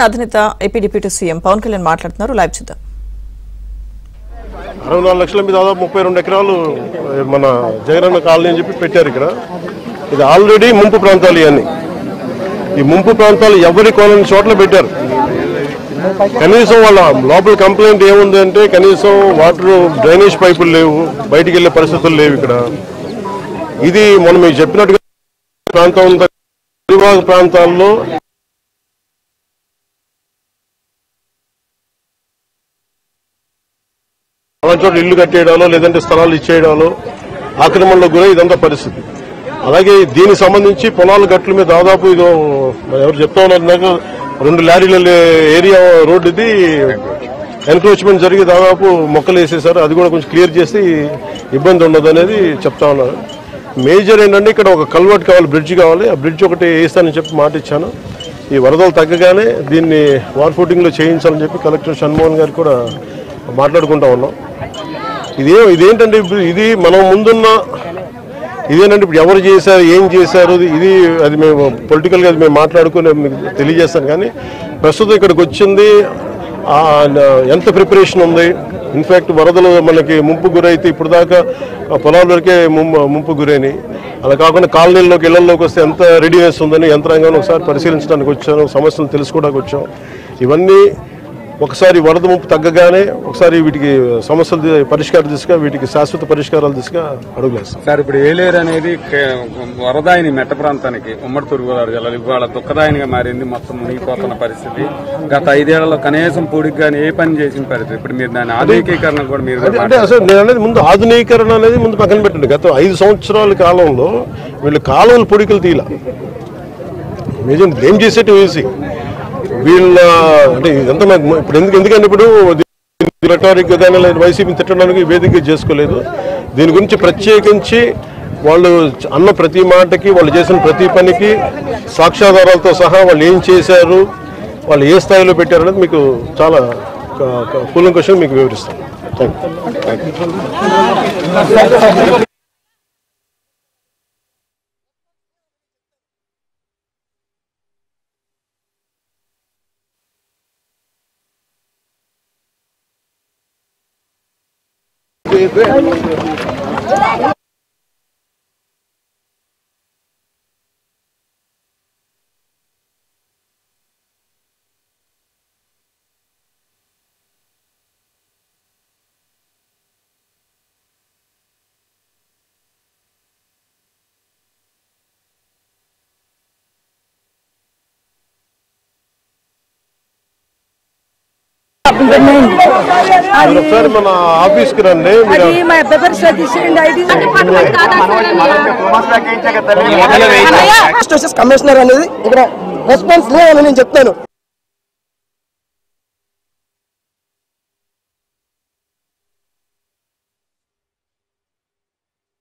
అధినేత AP deputy CM Pawan Kalyan మాట్లాడుతున్నారు. Live చూద్దాం. 64 లక్షల మీద దాదాపు 32 ఎకరాలు మన జగనన్న కాలనీ అని చెప్పి పెట్టారు. ఇక్కడ ఇది ఆల్రెడీ ముంపు ప్రాంతాలు. ఇవన్నీ ఈ ముంపు ప్రాంతాలు ఎవరి కొనని చోట్ల పెట్టారు. కనీసం వాళ్ళ లోపల కంప్లైంట్ ఏముంది అంటే కనీసం వాటర్ డ్రైనేజ్ పైపులు లేవు, బయటికి వెళ్ళే పరిస్థితులు లేవు. ఇక్కడ ఇది మనం మీకు చెప్పినట్టుగా ప్రాంతం ప్రాంతాల్లో అలాంటి చోట ఇల్లు కట్టేయడాలో లేదంటే స్థలాలు ఇచ్చేయడాలో ఆక్రమణలో గురై ఇదంతా పరిస్థితి. అలాగే దీనికి సంబంధించి పొలాల గట్ల మీద దాదాపు ఇదో ఎవరు చెప్తా ఉన్నారు, 2 లారీల ఏరియా రోడ్డు ఇది ఎన్క్రోచ్మెంట్ జరిగి దాదాపు మొక్కలు వేసేసారు. అది కూడా కొంచెం క్లియర్ చేసి ఇబ్బంది ఉండదు అనేది చెప్తా ఉన్నారు. మేజర్ ఏంటంటే ఇక్కడ ఒక కల్వర్ట్ కావాలి, బ్రిడ్జ్ కావాలి. ఆ బ్రిడ్జ్ ఒకటి వేస్తానని చెప్పి మాట ఇచ్చాను. ఈ వరదలు తగ్గగానే దీన్ని వార్ ఫుటింగ్ లో చేయించాలని చెప్పి కలెక్టర్ షణ్మోహన్ గారు కూడా మాట్లాడుకుంటా ఉన్నాం. ఇదేంటంటే ఇది మనం ముందున్న ఇదేంటంటే ఇప్పుడు ఎవరు చేశారు, ఏం చేశారు, అది మేము పొలిటికల్గా అది మేము మాట్లాడుకుని మీకు తెలియజేస్తాను. కానీ ప్రస్తుతం ఇక్కడికి వచ్చింది ఎంత ప్రిపరేషన్ ఉంది. ఇన్ఫ్యాక్ట్ వరదలు మనకి ముంపు గురైతే ఇప్పుడు దాకా పొలాల వరకే ముంపు గురైనాయి. అలా కాకుండా కాలనీల్లోకి ఇళ్లలోకి వస్తే ఎంత రెడీనెస్ ఉందని యంత్రాంగాన్ని ఒకసారి పరిశీలించడానికి వచ్చాను, సమస్యలు తెలుసుకోవడానికి వచ్చాం. ఇవన్నీ ఒకసారి వరద ముంపు తగ్గగానే ఒకసారి వీటికి సమస్యలు పరిష్కార దిశగా, వీటికి శాశ్వత పరిష్కారాల దిశగా అడుగులేస్తాం. సార్, ఇప్పుడు ఏలేరు అనేది వరదాయిని మెట్ట ప్రాంతానికి ఉమ్మడి తూర్పుగోదావరి జిల్లాలో ఇవాళ దుఃఖదాయినిగా మారింది. మొత్తం మునిగిపోతున్న పరిస్థితి. గత 5 ఏళ్లలో కనీసం పూడికి కానీ ఏ పని చేసిన పరిస్థితి. ఇప్పుడు మీరు దాని ఆధునికీకరణ కూడా మీరు అంటే అసలు నేను అనేది ముందు ఆధునీకరణ అనేది ముందు పక్కన పెట్టండి. గత 5 సంవత్సరాల కాలంలో వీళ్ళు కాలువలు పొడికలు తీయాల నిజం ఏం చేసేట్టు వేసి వీళ్ళ అంటే ఇదంతా ఇప్పుడు ఎందుకంటే ఇప్పుడు రెటారిక్ కానీ లేదా వైసీపీని తిట్టడానికి వేదిక చేసుకోలేదు. దీని గురించి ప్రత్యేకించి వాళ్ళు అన్న ప్రతి మాటకి, వాళ్ళు చేసిన ప్రతి పనికి సాక్ష్యాధారాలతో సహా వాళ్ళు ఏం చేశారు, వాళ్ళు ఏ స్థాయిలో పెట్టారు అనేది మీకు చాలా కూలంకషంగా మీకు వివరిస్తాను. Thank you. ఒకసారి మన ఆఫీస్ కి రండి. కమిషనర్ అనేది ఇక్కడ రెస్పాన్స్ లేదని నేను చెప్తాను.